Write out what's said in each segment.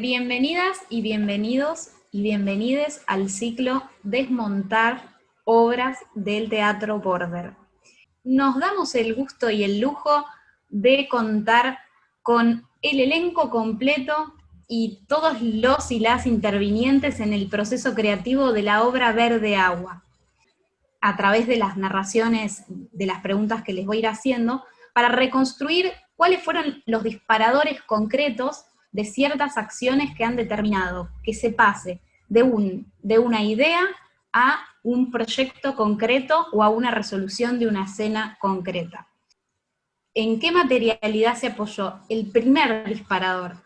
Bienvenidas y bienvenidos y bienvenides al ciclo Desmontar obras del Teatro Border. Nos damos el gusto y el lujo de contar con el elenco completo y todos los y las intervinientes en el proceso creativo de la obra Verde Agua, a través de las narraciones, de las preguntas que les voy a ir haciendo, para reconstruir cuáles fueron los disparadores concretos de ciertas acciones que han determinado que se pase de una idea a un proyecto concreto o a una resolución de una escena concreta. ¿En qué materialidad se apoyó el primer disparador?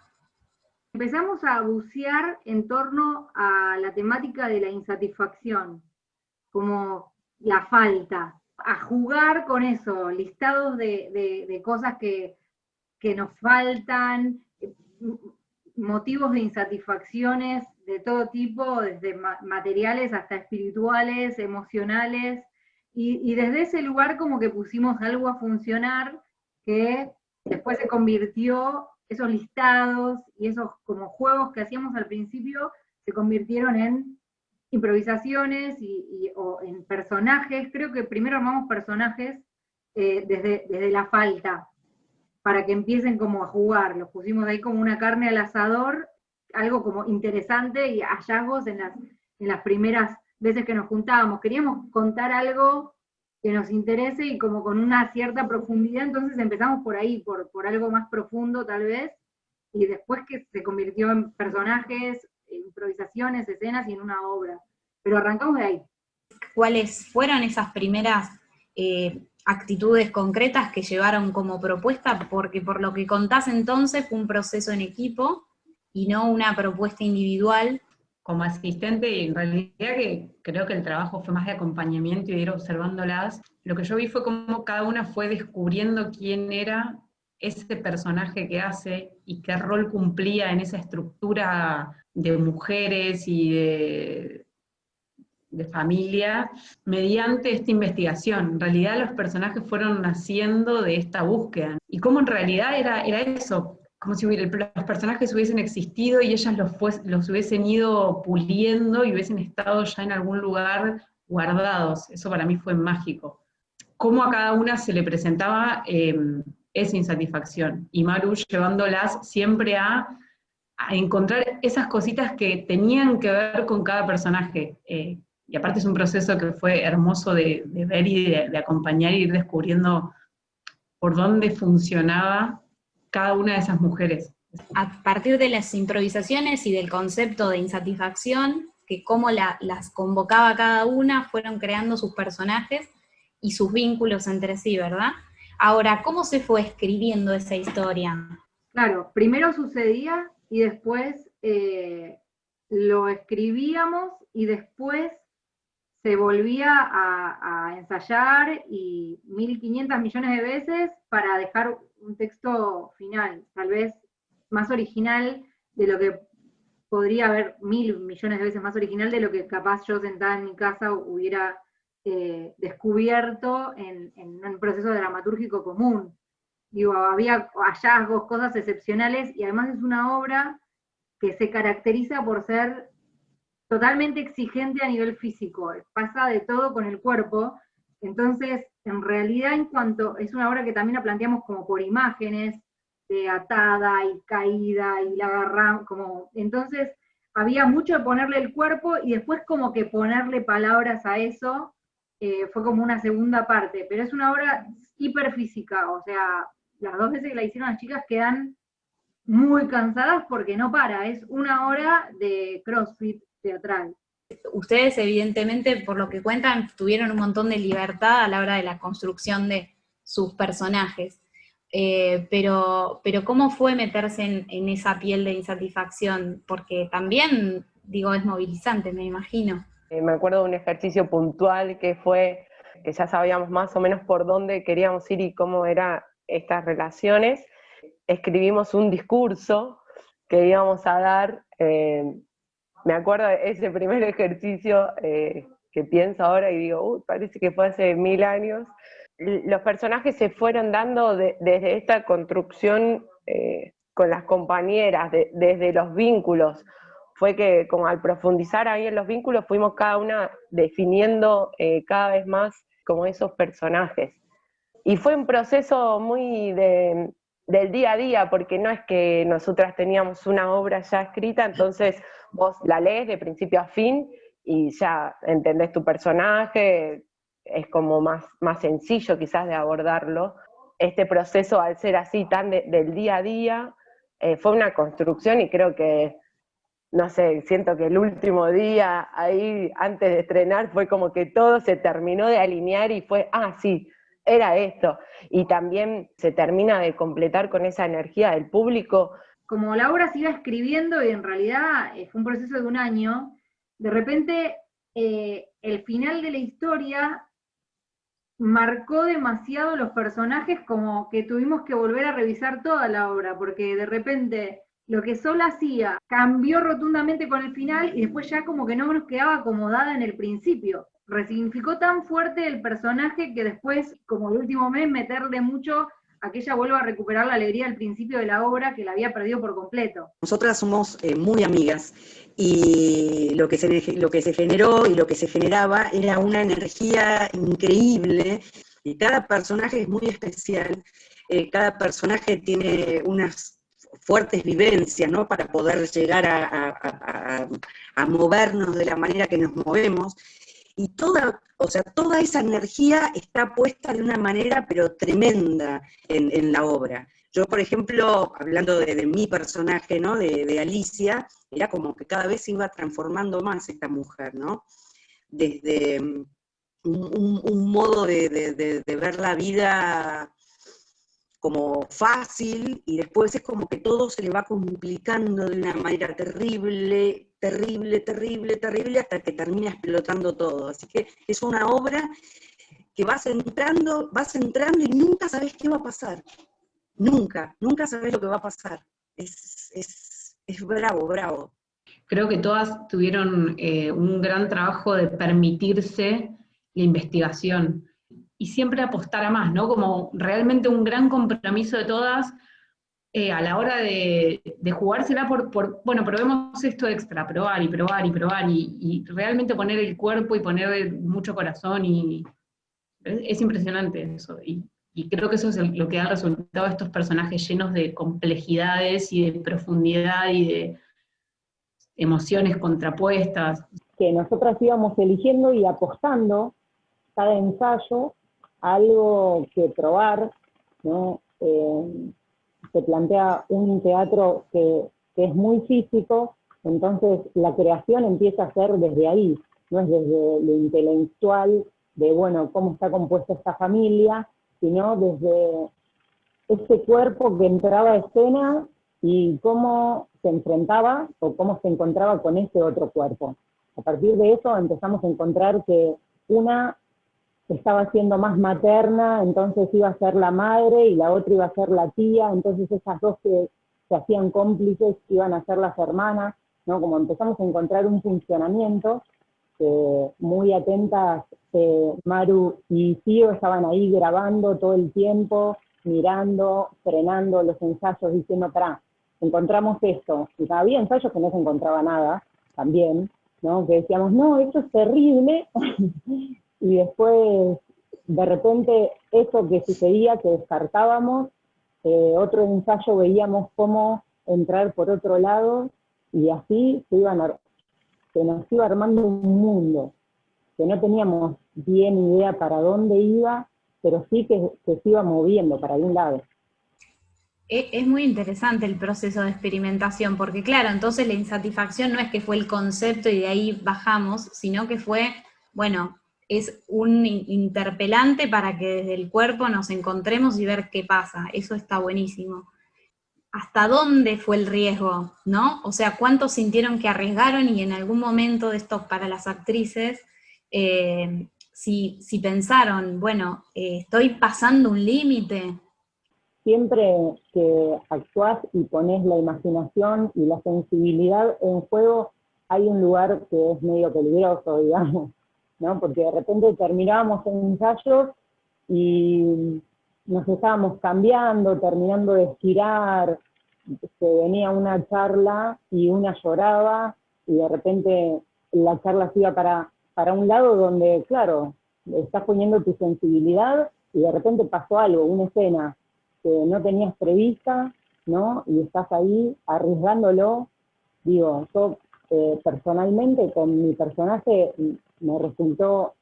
Empezamos a bucear en torno a la temática de la insatisfacción, como la falta, a jugar con eso, listados de cosas que nos faltan, motivos de insatisfacciones de todo tipo, desde materiales hasta espirituales, emocionales, y desde ese lugar como que pusimos algo a funcionar que después se convirtió, esos listados y esos como juegos que hacíamos al principio, se convirtieron en improvisaciones o en personajes. Creo que primero armamos personajes desde la falta, para que empiecen como a jugar. Los pusimos ahí como una carne al asador, algo como interesante y hallazgos en las primeras veces que nos juntábamos. Queríamos contar algo que nos interese y como con una cierta profundidad, entonces empezamos por ahí, por algo más profundo tal vez, y después que se convirtió en personajes, improvisaciones, escenas y en una obra. Pero arrancamos de ahí. ¿Cuáles fueron esas primeras actitudes concretas que llevaron como propuesta? Porque por lo que contás entonces fue un proceso en equipo y no una propuesta individual. Como asistente, y en realidad que creo que el trabajo fue más de acompañamiento y de ir observándolas, lo que yo vi fue cómo cada una fue descubriendo quién era ese personaje que hace y qué rol cumplía en esa estructura de mujeres y de familia mediante esta investigación. En realidad los personajes fueron naciendo de esta búsqueda. Y cómo en realidad era eso, como si los personajes hubiesen existido y ellas los hubiesen ido puliendo y hubiesen estado ya en algún lugar guardados. Eso para mí fue mágico. Cómo a cada una se le presentaba esa insatisfacción. Y Maru llevándolas siempre a encontrar esas cositas que tenían que ver con cada personaje. Y aparte es un proceso que fue hermoso de ver y de acompañar y ir descubriendo por dónde funcionaba cada una de esas mujeres. A partir de las improvisaciones y del concepto de insatisfacción, que cómo las convocaba cada una, fueron creando sus personajes y sus vínculos entre sí, ¿verdad? Ahora, ¿cómo se fue escribiendo esa historia? Claro, primero sucedía y después lo escribíamos y después se volvía a ensayar y 1500 millones de veces para dejar un texto final, tal vez más original de lo que podría haber, 1000 millones de veces más original de lo que capaz yo sentada en mi casa hubiera descubierto en un proceso dramatúrgico común. Digo, había hallazgos, cosas excepcionales, y además es una obra que se caracteriza por ser totalmente exigente a nivel físico, pasa de todo con el cuerpo. Entonces, en realidad, en cuanto es una obra que también la planteamos como por imágenes, de atada y caída y la agarramos, como, entonces había mucho de ponerle el cuerpo y después como que ponerle palabras a eso, fue como una segunda parte, pero es una obra hiperfísica, o sea, las dos veces que la hicieron las chicas quedan muy cansadas porque no para, es una hora de CrossFit teatral. Ustedes evidentemente, por lo que cuentan, tuvieron un montón de libertad a la hora de la construcción de sus personajes. Pero ¿cómo fue meterse en esa piel de insatisfacción? Porque también, digo, es movilizante, me imagino. Me acuerdo de un ejercicio puntual que fue que ya sabíamos más o menos por dónde queríamos ir y cómo eran estas relaciones. Escribimos un discurso que íbamos a dar. Me acuerdo de ese primer ejercicio que pienso ahora y digo, parece que fue hace 1000 años. Los personajes se fueron dando desde esta construcción con las compañeras, desde los vínculos, fue que como al profundizar ahí en los vínculos fuimos cada una definiendo cada vez más como esos personajes. Y fue un proceso muy del día a día, porque no es que nosotras teníamos una obra ya escrita, entonces vos la lees de principio a fin y ya entendés tu personaje, es como más sencillo quizás de abordarlo. Este proceso, al ser así tan del día a día, fue una construcción y creo que, no sé, siento que el último día ahí, antes de estrenar, fue como que todo se terminó de alinear y fue, sí, era esto. Y también se termina de completar con esa energía del público. Como la obra se iba escribiendo y en realidad fue un proceso de un año, de repente el final de la historia marcó demasiado los personajes, como que tuvimos que volver a revisar toda la obra, porque de repente lo que Sol hacía cambió rotundamente con el final y después ya como que no nos quedaba acomodada en el principio. Resignificó tan fuerte el personaje que después, como el último mes, meterle mucho a que ella vuelva a recuperar la alegría al principio de la obra que la había perdido por completo. Nosotras somos muy amigas y lo que se generó y lo que se generaba era una energía increíble y cada personaje es muy especial, cada personaje tiene unas fuertes vivencias, ¿no? Para poder llegar a movernos de la manera que nos movemos. Y toda esa energía está puesta de una manera pero tremenda en la obra. Yo, por ejemplo, hablando de mi personaje, ¿no? De Alicia, era como que cada vez se iba transformando más esta mujer, ¿no? Desde un modo de ver la vida como fácil, y después es como que todo se le va complicando de una manera terrible, hasta que termina explotando todo. Así que es una obra que vas entrando y nunca sabes qué va a pasar. Nunca sabes lo que va a pasar. Es bravo. Creo que todas tuvieron un gran trabajo de permitirse la investigación y siempre apostar a más, ¿no? Como realmente un gran compromiso de todas a la hora de jugársela bueno, probemos esto extra, probar y realmente poner el cuerpo y poner mucho corazón y es impresionante eso. Y creo que eso es lo que da resultado a estos personajes llenos de complejidades y de profundidad y de emociones contrapuestas. Que nosotras íbamos eligiendo y apostando cada ensayo a algo que probar, ¿no? Se plantea un teatro que es muy físico, entonces la creación empieza a ser desde ahí, no es desde lo intelectual, de bueno, cómo está compuesta esta familia, sino desde este cuerpo que entraba a escena y cómo se enfrentaba o cómo se encontraba con ese otro cuerpo. A partir de eso empezamos a encontrar que una estaba siendo más materna, entonces iba a ser la madre y la otra iba a ser la tía, entonces esas dos que se hacían cómplices iban a ser las hermanas, ¿no? Como empezamos a encontrar un funcionamiento, muy atentas, Maru y Cío estaban ahí grabando todo el tiempo, mirando, frenando los ensayos, diciendo, pará, encontramos esto, y había ensayos que no se encontraba nada, también, ¿no? Que decíamos, no, esto es terrible, y después, de repente, eso que sucedía, que descartábamos, otro ensayo veíamos cómo entrar por otro lado, y así se nos iba armando un mundo, que no teníamos bien idea para dónde iba, pero sí que se iba moviendo para algún lado. Es muy interesante el proceso de experimentación, porque claro, entonces la insatisfacción no es que fue el concepto y de ahí bajamos, sino que fue, bueno, es un interpelante para que desde el cuerpo nos encontremos y ver qué pasa. Eso está buenísimo. ¿Hasta dónde fue el riesgo, no? O sea, ¿cuántos sintieron que arriesgaron y en algún momento de esto para las actrices, si pensaron, bueno, estoy pasando un límite? Siempre que actuás y pones la imaginación y la sensibilidad en juego, hay un lugar que es medio peligroso, digamos, ¿no? Porque de repente terminábamos ensayos y nos estábamos cambiando, terminando de estirar, se venía una charla y una lloraba, y de repente la charla se iba para un lado donde, claro, estás poniendo tu sensibilidad y de repente pasó algo, una escena que no tenías prevista, ¿no? Y estás ahí arriesgándolo. Digo, yo personalmente con mi personaje me resultó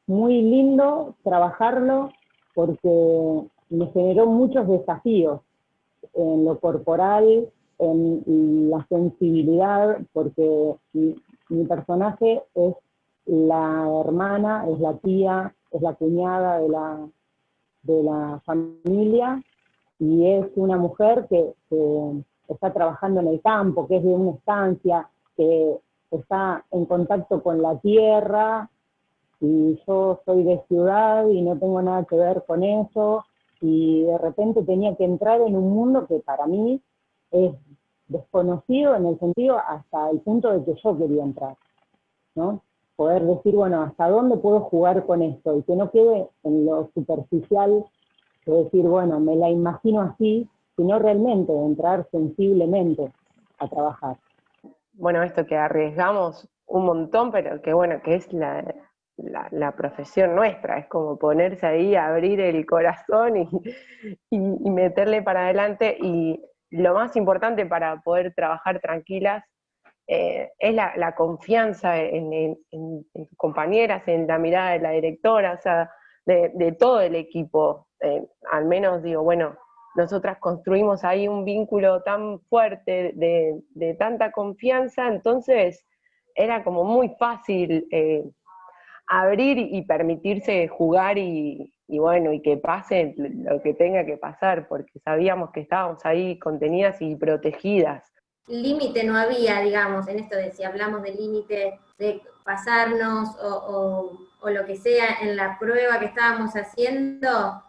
muy lindo trabajarlo porque me generó muchos desafíos en lo corporal, en la sensibilidad, porque mi personaje es la hermana, es la tía, es la cuñada de la familia, y es una mujer que está trabajando en el campo, que es de una estancia, que está en contacto con la tierra, y yo soy de ciudad y no tengo nada que ver con eso, y de repente tenía que entrar en un mundo que para mí es desconocido en el sentido hasta el punto de que yo quería entrar, ¿no? Poder decir, bueno, ¿hasta dónde puedo jugar con esto? Y que no quede en lo superficial de decir, bueno, me la imagino así, sino realmente entrar sensiblemente a trabajar. Bueno, esto que arriesgamos un montón, pero que bueno, que es la profesión nuestra, es como ponerse ahí, abrir el corazón y meterle para adelante, y lo más importante para poder trabajar tranquilas es la confianza en tus compañeras, en la mirada de la directora, o sea, de todo el equipo. Al menos digo, bueno, nosotras construimos ahí un vínculo tan fuerte de tanta confianza, entonces era como muy fácil abrir y permitirse jugar y bueno, y que pase lo que tenga que pasar, porque sabíamos que estábamos ahí contenidas y protegidas. Límite no había, digamos, en esto de si hablamos de límite, de pasarnos o lo que sea en la prueba que estábamos haciendo,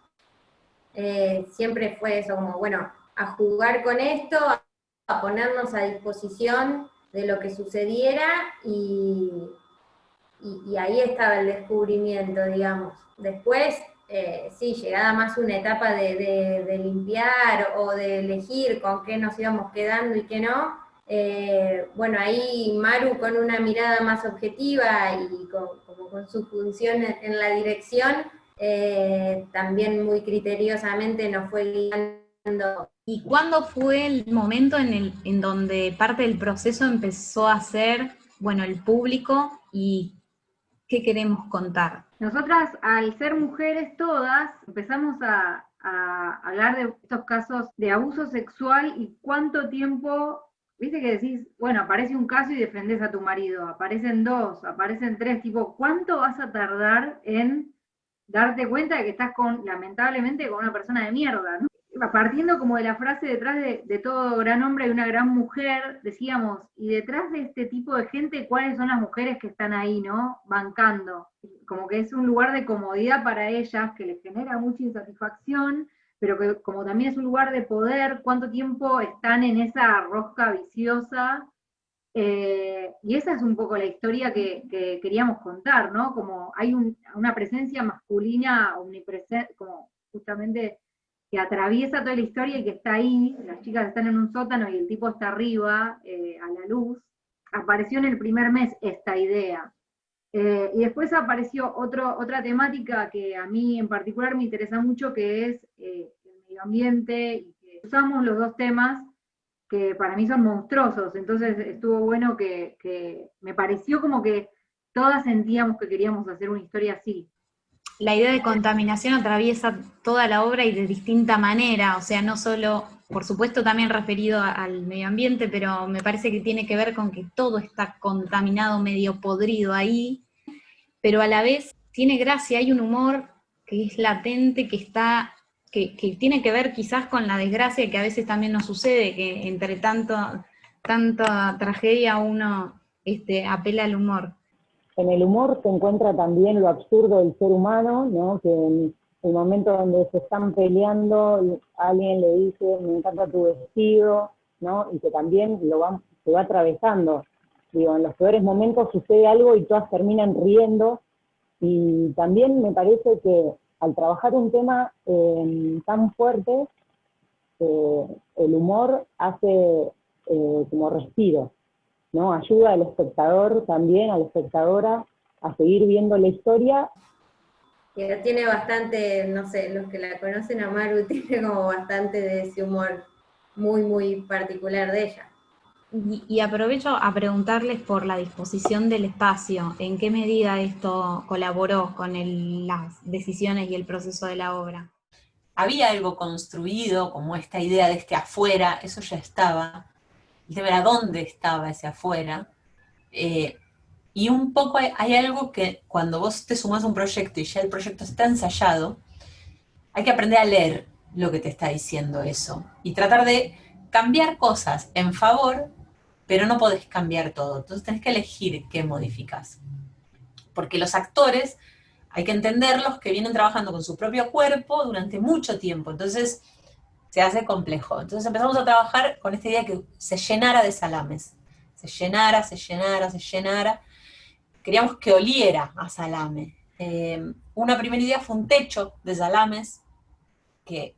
siempre fue eso, como, bueno, a jugar con esto, a ponernos a disposición de lo que sucediera, y ahí estaba el descubrimiento, digamos. Después, sí, llegada más una etapa de limpiar o de elegir con qué nos íbamos quedando y qué no, bueno, ahí Maru con una mirada más objetiva y como con su función en la dirección, también muy criteriosamente nos fue guiando. ¿Y cuándo fue el momento en donde parte del proceso empezó a ser, bueno, el público y qué queremos contar? Nosotras, al ser mujeres todas, empezamos a hablar de estos casos de abuso sexual y cuánto tiempo, viste que decís, bueno, aparece un caso y defendés a tu marido, aparecen dos, aparecen tres, tipo, ¿cuánto vas a tardar en darte cuenta de que estás lamentablemente, con una persona de mierda, ¿no? Partiendo como de la frase detrás de todo gran hombre y una gran mujer, decíamos, y detrás de este tipo de gente, ¿cuáles son las mujeres que están ahí, ¿no? Bancando. Como que es un lugar de comodidad para ellas, que les genera mucha insatisfacción, pero que como también es un lugar de poder, ¿cuánto tiempo están en esa rosca viciosa? Y esa es un poco la historia que queríamos contar, ¿no? Como hay una presencia masculina omnipresente, como justamente que atraviesa toda la historia y que está ahí, las chicas están en un sótano y el tipo está arriba, a la luz. Apareció en el primer mes esta idea. Y después apareció otra temática que a mí en particular me interesa mucho, que es el medio ambiente, y que usamos los dos temas que para mí son monstruosos, entonces estuvo bueno que me pareció como que todas sentíamos que queríamos hacer una historia así. La idea de contaminación atraviesa toda la obra y de distinta manera, o sea, no solo, por supuesto también referido al medio ambiente, pero me parece que tiene que ver con que todo está contaminado, medio podrido ahí, pero a la vez tiene gracia, hay un humor que es latente, que tiene que ver quizás con la desgracia que a veces también nos sucede, que entre tanta tragedia uno apela al humor. En el humor se encuentra también lo absurdo del ser humano, ¿no? Que en el momento donde se están peleando, alguien le dice, me encanta tu vestido, ¿no? Y que también se va atravesando. Digo, en los peores momentos sucede algo y todas terminan riendo, y también me parece que al trabajar un tema tan fuerte, el humor hace como respiro, ¿no? Ayuda al espectador también, a la espectadora, a seguir viendo la historia. Que tiene bastante, no sé, los que la conocen a Maru, tiene como bastante de ese humor muy, muy particular de ella. Y aprovecho a preguntarles por la disposición del espacio, ¿en qué medida esto colaboró con las decisiones y el proceso de la obra? Había algo construido, como esta idea de este afuera, eso ya estaba. El tema era dónde estaba ese afuera. Y un poco hay algo que cuando vos te sumás a un proyecto y ya el proyecto está ensayado, hay que aprender a leer lo que te está diciendo eso y tratar de cambiar cosas en favor, pero no podés cambiar todo. Entonces tenés que elegir qué modificás. Porque los actores, hay que entenderlos que vienen trabajando con su propio cuerpo durante mucho tiempo. Entonces se hace complejo. Entonces empezamos a trabajar con esta idea que se llenara de salames. Se llenara, se llenara, se llenara. Queríamos que oliera a salame. Una primera idea fue un techo de salames que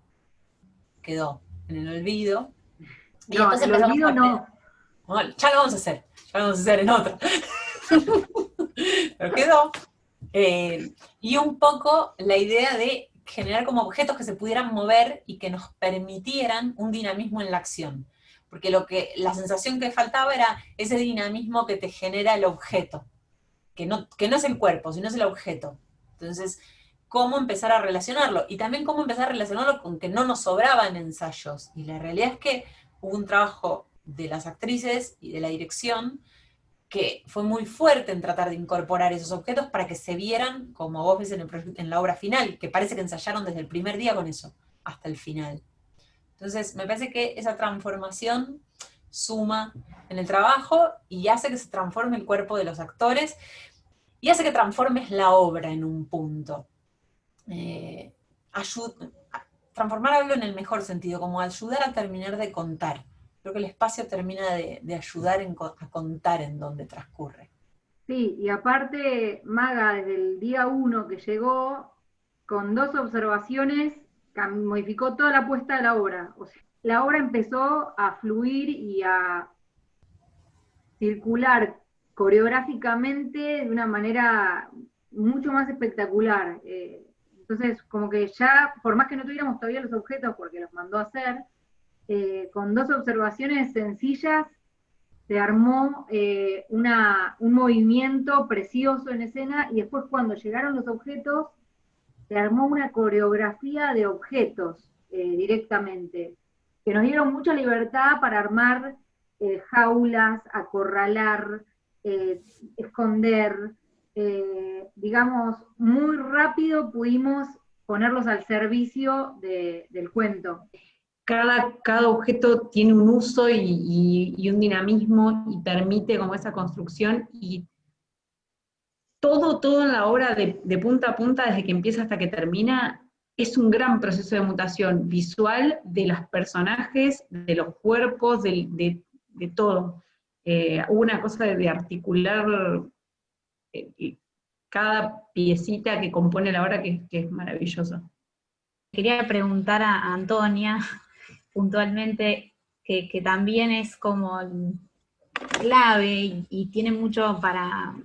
quedó en el olvido. Y No, después el empezamos olvido a no. Bueno, ya lo vamos a hacer en otra. Pero quedó. Y un poco la idea de generar como objetos que se pudieran mover y que nos permitieran un dinamismo en la acción. Porque la sensación que faltaba era ese dinamismo que te genera el objeto, que no es el cuerpo, sino es el objeto. Entonces, cómo empezar a relacionarlo, y también cómo empezar a relacionarlo con que no nos sobraban ensayos. Y la realidad es que hubo un trabajo de las actrices y de la dirección que fue muy fuerte en tratar de incorporar esos objetos para que se vieran, como vos ves en la obra final, que parece que ensayaron desde el primer día con eso, hasta el final. Entonces, me parece que esa transformación suma en el trabajo y hace que se transforme el cuerpo de los actores y hace que transformes la obra en un punto. Transformar algo en el mejor sentido, como ayudar a terminar de contar. Creo que el espacio termina de ayudar a contar en donde transcurre. Sí, y aparte, Maga, desde el día 1 que llegó, con 2 observaciones, modificó toda la puesta de la obra. O sea, la obra empezó a fluir y a circular coreográficamente de una manera mucho más espectacular. Entonces, como que ya, por más que no tuviéramos todavía los objetos, porque los mandó a hacer, con 2 observaciones sencillas, se armó un movimiento precioso en escena, y después cuando llegaron los objetos, se armó una coreografía de objetos directamente, que nos dieron mucha libertad para armar jaulas, acorralar, esconder, digamos, muy rápido pudimos ponerlos al servicio del cuento. Cada objeto tiene un uso y un dinamismo y permite como esa construcción, y todo en la obra de punta a punta, desde que empieza hasta que termina, es un gran proceso de mutación visual de los personajes, de los cuerpos, de todo. Hubo una cosa de articular cada piecita que compone la obra que es maravilloso. Quería preguntar a Antonia, puntualmente, que también es como clave y tiene mucho para,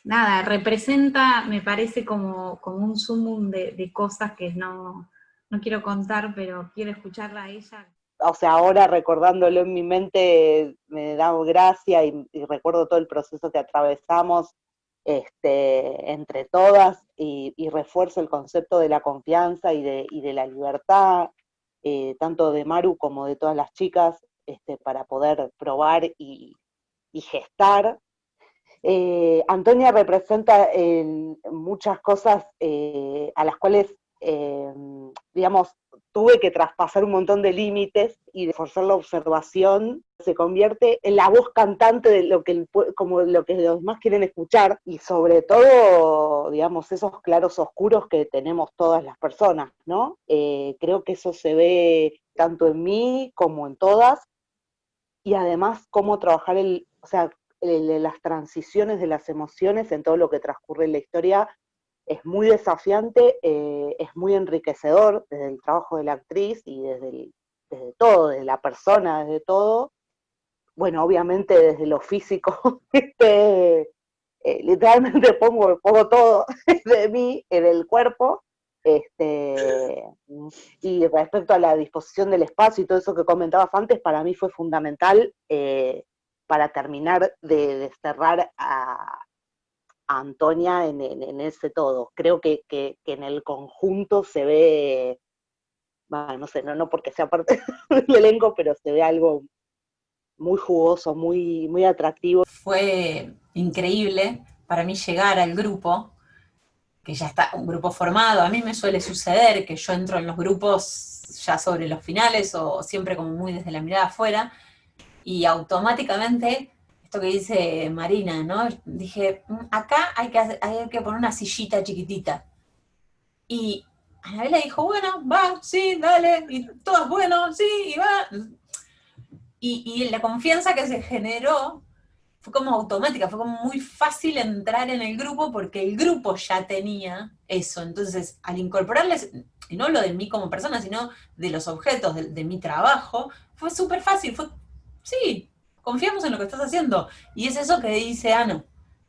nada, representa, me parece como un sumum de cosas que no quiero contar, pero quiero escucharla a ella. O sea, ahora recordándolo en mi mente me da gracia y recuerdo todo el proceso que atravesamos entre todas, y refuerzo el concepto de la confianza y de la libertad, tanto de Maru como de todas las chicas, para poder probar y gestar. Antonia representa muchas cosas a las cuales, digamos, tuve que traspasar un montón de límites y de forzar la observación. Se convierte en la voz cantante de como lo que los demás quieren escuchar, y sobre todo, digamos, esos claros oscuros que tenemos todas las personas, ¿no? Creo que eso se ve tanto en mí como en todas, y además cómo trabajar las transiciones de las emociones en todo lo que transcurre en la historia es muy desafiante, es muy enriquecedor desde el trabajo de la actriz y desde desde todo, desde la persona, desde todo. Bueno, obviamente desde lo físico, literalmente pongo todo de mí en el cuerpo, y respecto a la disposición del espacio y todo eso que comentabas antes, para mí fue fundamental para terminar de desterrar a Antonia en ese todo. Creo que en el conjunto se ve, bueno, no sé, no porque sea parte del elenco, pero se ve algo muy jugoso, muy, muy atractivo. Fue increíble para mí llegar al grupo, que ya está un grupo formado. A mí me suele suceder que yo entro en los grupos ya sobre los finales o siempre como muy desde la mirada afuera, y automáticamente, esto que dice Marina, ¿no? Dije, acá hay que poner una sillita chiquitita. Y Anabela dijo, bueno, va, sí, dale, y todos, bueno, sí, y va. Y la confianza que se generó fue como automática, fue como muy fácil entrar en el grupo porque el grupo ya tenía eso. Entonces, al incorporarles, y no lo de mí como persona, sino de los objetos de mi trabajo, fue súper fácil, sí, confiamos en lo que estás haciendo. Y es eso que dice Ano,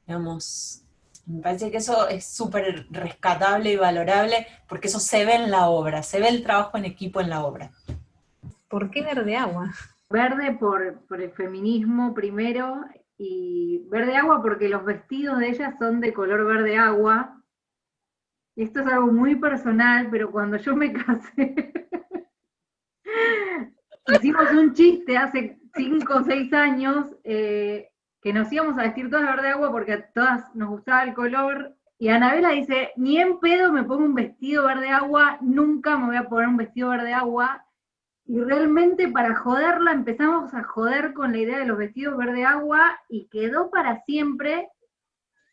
digamos, me parece que eso es súper rescatable y valorable, porque eso se ve en la obra, se ve el trabajo en equipo en la obra. ¿Por qué verde agua? Verde por el feminismo primero, y verde agua porque los vestidos de ellas son de color verde agua. Y esto es algo muy personal, pero cuando yo me casé, hicimos un chiste hace 5 o 6 años, que nos íbamos a vestir todas de verde agua porque a todas nos gustaba el color, y Anabela dice, ni en pedo me pongo un vestido verde agua, nunca me voy a poner un vestido verde agua. Y realmente para joderla empezamos a joder con la idea de los vestidos verde agua y quedó para siempre.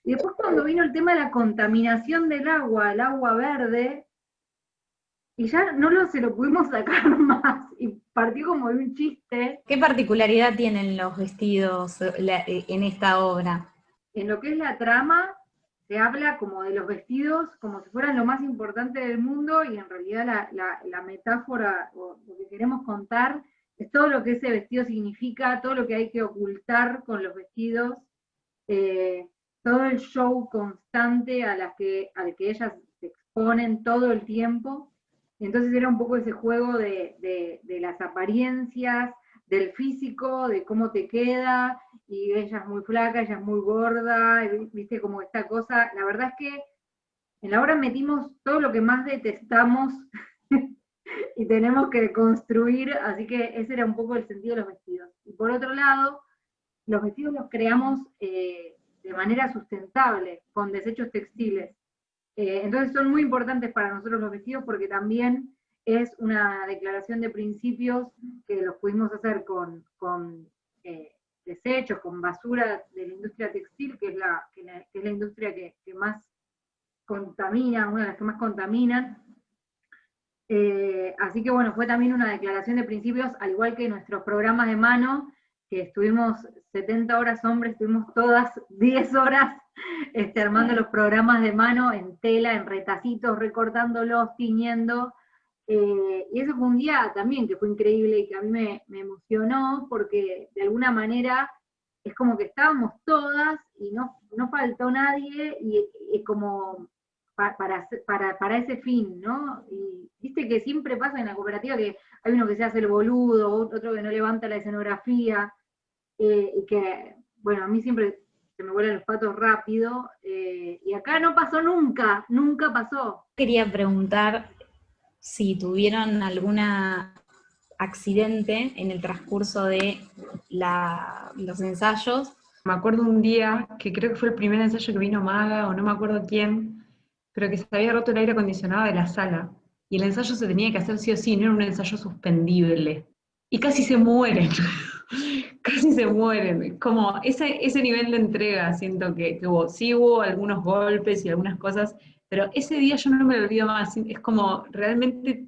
Y después cuando vino el tema de la contaminación del agua, el agua verde, y ya se lo pudimos sacar más, y partió como de un chiste. ¿Qué particularidad tienen los vestidos en esta obra? En lo que es la trama, se habla como de los vestidos como si fueran lo más importante del mundo, y en realidad la metáfora o lo que queremos contar es todo lo que ese vestido significa, todo lo que hay que ocultar con los vestidos, todo el show constante al que ellas se exponen todo el tiempo. Entonces era un poco ese juego de las apariencias, del físico, de cómo te queda, y ella es muy flaca, ella es muy gorda, viste como esta cosa. La verdad es que en la obra metimos todo lo que más detestamos y tenemos que construir, así que ese era un poco el sentido de los vestidos. Y por otro lado, los vestidos los creamos de manera sustentable, con desechos textiles. Entonces son muy importantes para nosotros los vestidos porque también es una declaración de principios que los pudimos hacer con desechos, con basura de la industria textil, que es la industria que más contamina, una de las que más contaminan. Así que bueno, fue también una declaración de principios, al igual que nuestros programas de mano, que estuvimos 70 horas hombres, estuvimos todas 10 horas armando los programas de mano en tela, en retacitos, recortándolos, tiñendo. Y eso fue un día también que fue increíble y que a mí me emocionó, porque de alguna manera es como que estábamos todas y no faltó nadie, y como para ese fin, ¿no? Y viste que siempre pasa en la cooperativa que hay uno que se hace el boludo, otro que no levanta la escenografía, y que, bueno, a mí siempre se me vuelan los patos rápido, y acá no pasó nunca pasó. Quería preguntar si tuvieron algún accidente en el transcurso de los ensayos. Me acuerdo un día, que creo que fue el primer ensayo que vino Maga, o no me acuerdo quién, pero que se había roto el aire acondicionado de la sala, y el ensayo se tenía que hacer sí o sí, no era un ensayo suspendible. Y casi se mueren, casi se mueren. Como ese nivel de entrega, siento que hubo. Sí hubo algunos golpes y algunas cosas, pero ese día yo no me lo olvido más. Es como realmente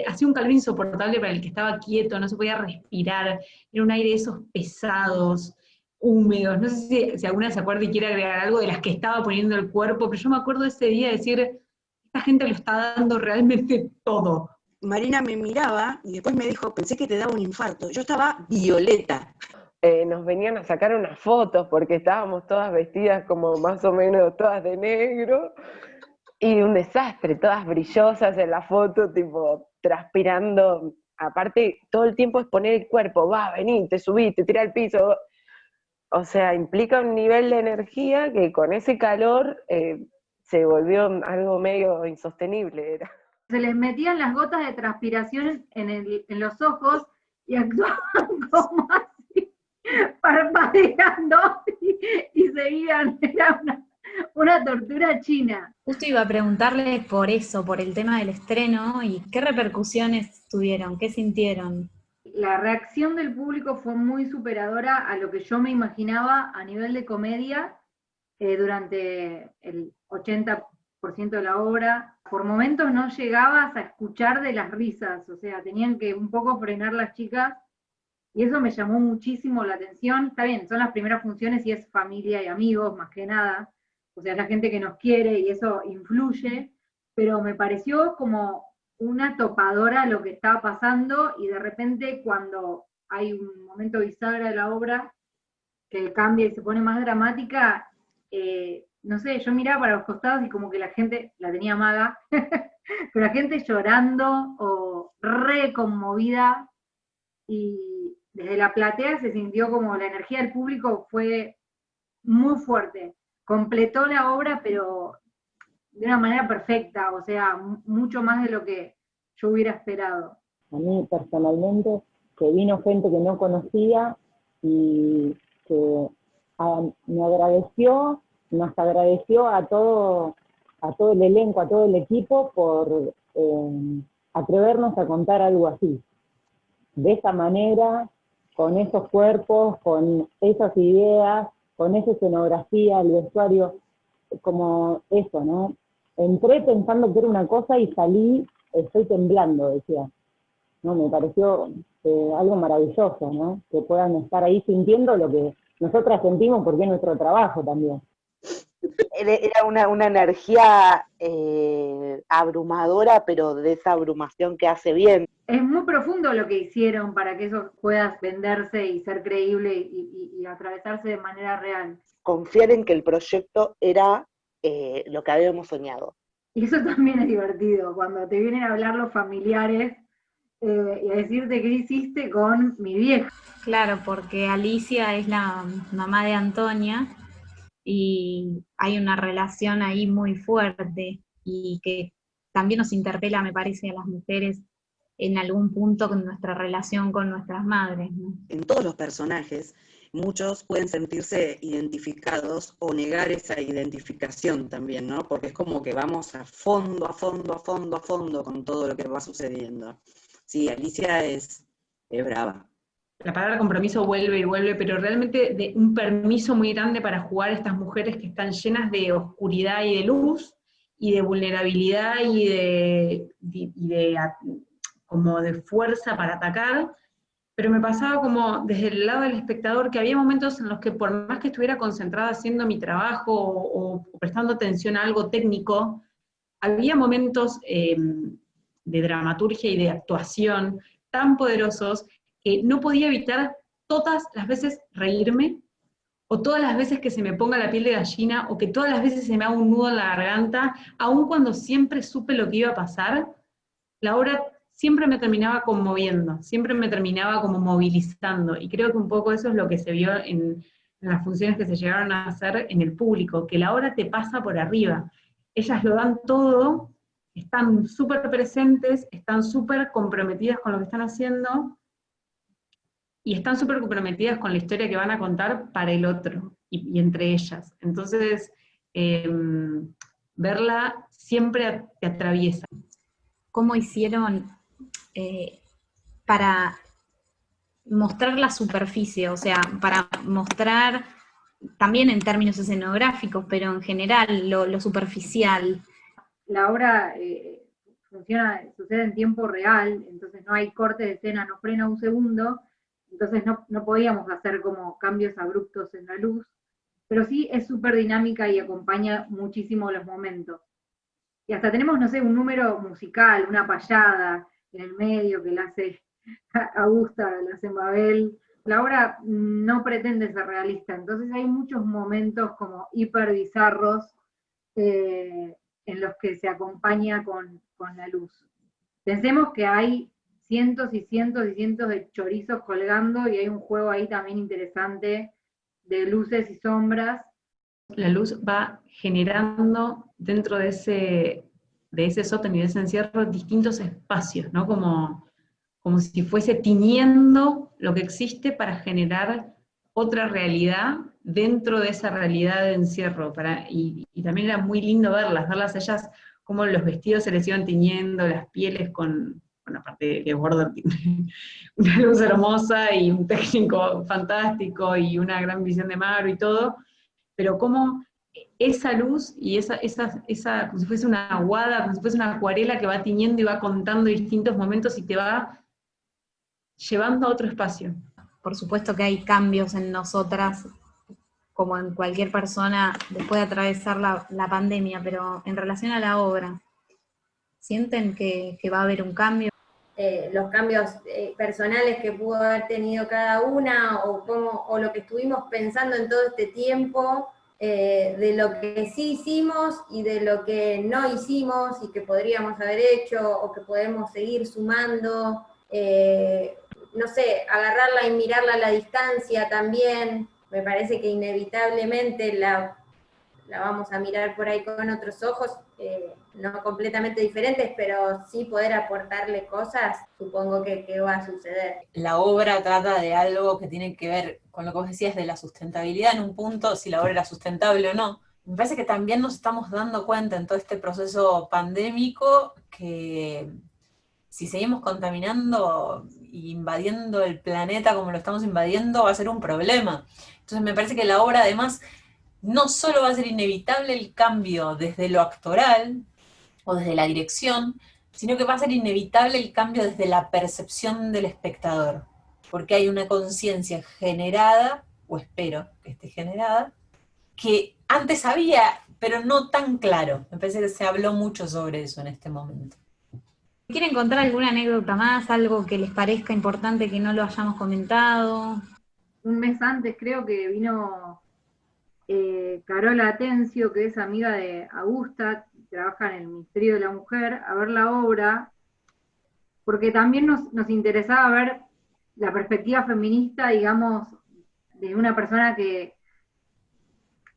hacía un calor insoportable para el que estaba quieto, no se podía respirar, era un aire de esos pesados, húmedos. No sé si alguna se acuerda y quiere agregar algo de las que estaba poniendo el cuerpo, pero yo me acuerdo ese día de decir, esta gente lo está dando realmente todo. Marina me miraba y después me dijo, pensé que te daba un infarto. Yo estaba violeta. Nos venían a sacar unas fotos porque estábamos todas vestidas como más o menos todas de negro, y un desastre, todas brillosas en la foto, tipo transpirando. Aparte, todo el tiempo es poner el cuerpo, va, vení, te subí, te tirá al piso. O sea, implica un nivel de energía que con ese calor se volvió algo medio insostenible. Era. Se les metían las gotas de transpiración en los ojos y actuaban como así, parpadeando y seguían. Era una tortura china. Justo iba a preguntarle por eso, por el tema del estreno, y qué repercusiones tuvieron, qué sintieron. La reacción del público fue muy superadora a lo que yo me imaginaba a nivel de comedia durante el 80% de la obra. Por momentos no llegabas a escuchar de las risas, o sea, tenían que un poco frenar las chicas, y eso me llamó muchísimo la atención. Está bien, son las primeras funciones y es familia y amigos, más que nada, o sea, es la gente que nos quiere y eso influye, pero me pareció como una topadora lo que estaba pasando, y de repente cuando hay un momento bisagra de la obra que cambia y se pone más dramática, no sé, yo miraba para los costados y como que la gente la tenía maga, pero la gente llorando o re conmovida, y desde la platea se sintió como la energía del público fue muy fuerte. Completó la obra, pero de una manera perfecta, o sea, mucho más de lo que yo hubiera esperado. A mí personalmente, que vino gente que no conocía y que me agradeció, nos agradeció a todo el elenco, a todo el equipo por atrevernos a contar algo así. De esa manera, con esos cuerpos, con esas ideas, con esa escenografía, el vestuario, como eso, ¿no? Entré pensando que era una cosa y salí, estoy temblando, decía. No, me pareció algo maravilloso, ¿no? Que puedan estar ahí sintiendo lo que nosotras sentimos, porque es nuestro trabajo también. Era una energía abrumadora, pero de esa abrumación que hace bien. Es muy profundo lo que hicieron para que eso pueda venderse y ser creíble y atravesarse de manera real. Confiar en que el proyecto era lo que habíamos soñado. Y eso también es divertido, cuando te vienen a hablar los familiares y a decirte qué hiciste con mi vieja. Claro, porque Alicia es la mamá de Antonia y hay una relación ahí muy fuerte y que también nos interpela, me parece, a las mujeres en algún punto con nuestra relación con nuestras madres, ¿no? En todos los personajes, muchos pueden sentirse identificados o negar esa identificación también, ¿no? Porque es como que vamos a fondo con todo lo que va sucediendo. Sí, Alicia es brava. La palabra compromiso vuelve y vuelve, pero realmente de un permiso muy grande para jugar a estas mujeres que están llenas de oscuridad y de luz, y de vulnerabilidad y como de fuerza para atacar, pero me pasaba como desde el lado del espectador que había momentos en los que por más que estuviera concentrada haciendo mi trabajo o prestando atención a algo técnico, había momentos de dramaturgia y de actuación tan poderosos que no podía evitar todas las veces reírme, o todas las veces que se me ponga la piel de gallina, o que todas las veces se me haga un nudo en la garganta, aun cuando siempre supe lo que iba a pasar. La obra siempre me terminaba conmoviendo, siempre me terminaba como movilizando, y creo que un poco eso es lo que se vio en las funciones que se llegaron a hacer en el público, que la obra te pasa por arriba. Ellas lo dan todo, están súper presentes, están súper comprometidas con lo que están haciendo, y están súper comprometidas con la historia que van a contar para el otro, y entre ellas. Entonces, verla siempre te atraviesa. ¿Cómo hicieron para mostrar la superficie? O sea, para mostrar también en términos escenográficos, pero en general lo superficial. La obra sucede en tiempo real, entonces no hay corte de escena, no frena un segundo, entonces no podíamos hacer como cambios abruptos en la luz, pero sí es súper dinámica y acompaña muchísimo los momentos. Y hasta tenemos, no sé, un número musical, una payada, en el medio, que la hace Augusta, la hace Mabel. La obra no pretende ser realista, entonces hay muchos momentos como hiper bizarros en los que se acompaña con la luz. Pensemos que hay cientos y cientos y cientos de chorizos colgando y hay un juego ahí también interesante de luces y sombras. La luz va generando dentro de ese sótano y de ese encierro distintos espacios, ¿no? Como si fuese tiñendo lo que existe para generar otra realidad dentro de esa realidad de encierro. Y también era muy lindo verlas ellas, cómo los vestidos se les iban tiñendo, las pieles con, bueno, aparte de que Border tiene una luz hermosa y un técnico fantástico y una gran visión de Maru y todo, pero cómo esa luz y esa como si fuese una aguada, como si fuese una acuarela que va tiñendo y va contando distintos momentos y te va llevando a otro espacio. Por supuesto que hay cambios en nosotras, como en cualquier persona después de atravesar la pandemia, pero en relación a la obra, ¿sienten que va a haber un cambio? Los cambios personales que pudo haber tenido cada una, o lo que estuvimos pensando en todo este tiempo, de lo que sí hicimos y de lo que no hicimos y que podríamos haber hecho o que podemos seguir sumando, no sé, agarrarla y mirarla a la distancia también. Me parece que inevitablemente la vamos a mirar por ahí con otros ojos, no completamente diferentes, pero sí poder aportarle cosas, supongo que va a suceder. La obra trata de algo que tiene que ver con lo que vos decías de la sustentabilidad en un punto, si la obra era sustentable o no. Me parece que también nos estamos dando cuenta en todo este proceso pandémico que si seguimos contaminando e invadiendo el planeta como lo estamos invadiendo, va a ser un problema. Entonces me parece que la obra además no solo va a ser inevitable el cambio desde lo actoral o desde la dirección, sino que va a ser inevitable el cambio desde la percepción del espectador, porque hay una conciencia generada, o espero que esté generada, que antes había, pero no tan claro. Me parece que se habló mucho sobre eso en este momento. ¿Quieren contar alguna anécdota más, algo que les parezca importante que no lo hayamos comentado? Un mes antes creo que vino Carola Atencio, que es amiga de Augusta, trabaja en el Ministerio de la Mujer, a ver la obra, porque también nos interesaba ver la perspectiva feminista, digamos, de una persona que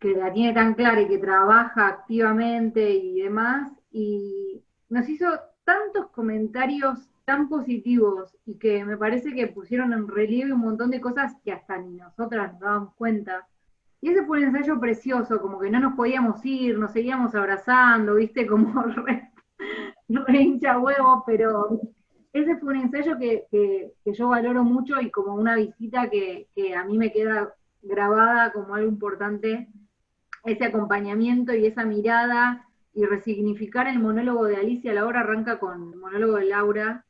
la tiene tan clara y que trabaja activamente y demás, y nos hizo tantos comentarios tan positivos y que me parece que pusieron en relieve un montón de cosas que hasta ni nosotras nos dábamos cuenta. Y ese fue un ensayo precioso, como que no nos podíamos ir, nos seguíamos abrazando, viste, como re hincha huevo, pero ese fue un ensayo que yo valoro mucho y como una visita que a mí me queda grabada como algo importante, ese acompañamiento y esa mirada y resignificar el monólogo de Alicia. La obra arranca con el monólogo de Laura,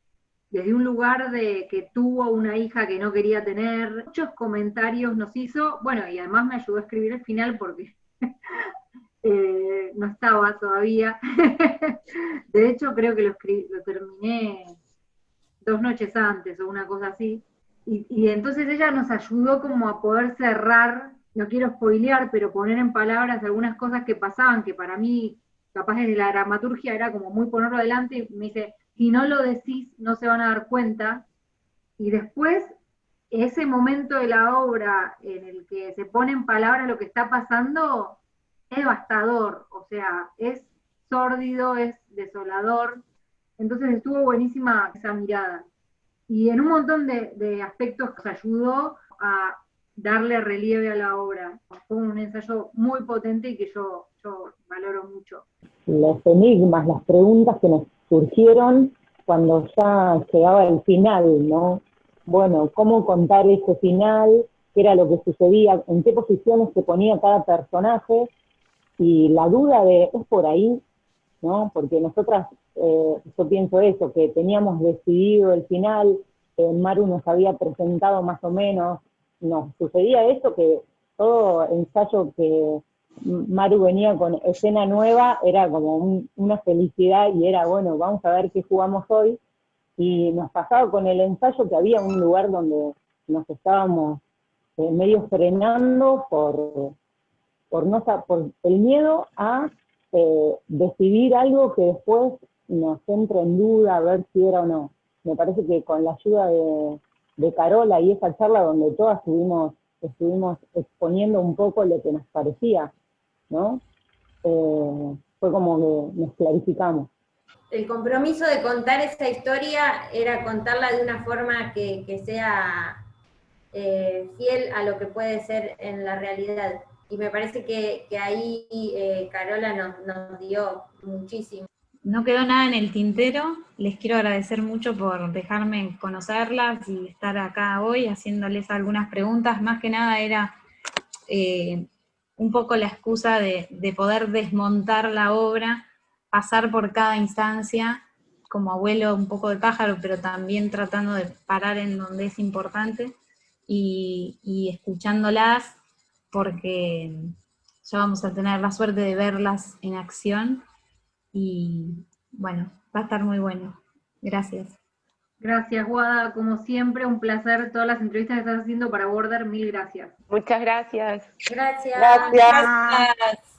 desde un lugar de que tuvo una hija que no quería tener. Muchos comentarios nos hizo, bueno, y además me ayudó a escribir el final porque no estaba todavía. De hecho, creo que lo terminé 2 noches antes o una cosa así. Y entonces ella nos ayudó como a poder cerrar, no quiero spoilear, pero poner en palabras algunas cosas que pasaban, que para mí, capaz desde la dramaturgia, era como muy ponerlo adelante, y me dice, si no lo decís, no se van a dar cuenta. Y después, ese momento de la obra en el que se pone en palabras lo que está pasando, es devastador, o sea, es sórdido, es desolador. Entonces estuvo buenísima esa mirada. Y en un montón de aspectos nos ayudó a darle relieve a la obra. Fue un ensayo muy potente y que yo valoro mucho. Los enigmas, las preguntas que nos surgieron cuando ya llegaba el final, ¿no? Bueno, ¿cómo contar ese final? ¿Qué era lo que sucedía? ¿En qué posiciones se ponía cada personaje? Y la duda de, ¿es por ahí? ¿No? Porque nosotras, yo pienso eso, que teníamos decidido el final, Maru nos había presentado más o menos, nos sucedía eso, que todo ensayo que Maru venía con escena nueva, era como una felicidad y era, bueno, vamos a ver qué jugamos hoy, Y nos pasaba con el ensayo que había un lugar donde nos estábamos medio frenando por el miedo a decidir algo que después nos entre en duda a ver si era o no. Me parece que con la ayuda de Carola y esa charla donde todas estuvimos exponiendo un poco lo que nos parecía, ¿no? Fue como que nos clarificamos. El compromiso de contar esa historia era contarla de una forma que sea fiel a lo que puede ser en la realidad. Y me parece que ahí Carola nos dio muchísimo. No quedó nada en el tintero. Les quiero agradecer mucho por dejarme conocerlas y estar acá hoy haciéndoles algunas preguntas. Más que nada era un poco la excusa de poder desmontar la obra, pasar por cada instancia, como abuelo un poco de pájaro, pero también tratando de parar en donde es importante y escuchándolas, porque ya vamos a tener la suerte de verlas en acción. Y bueno, va a estar muy bueno. Gracias. Gracias, Guada, como siempre, un placer todas las entrevistas que estás haciendo para Border, mil gracias. Muchas gracias. Gracias. Gracias. Gracias.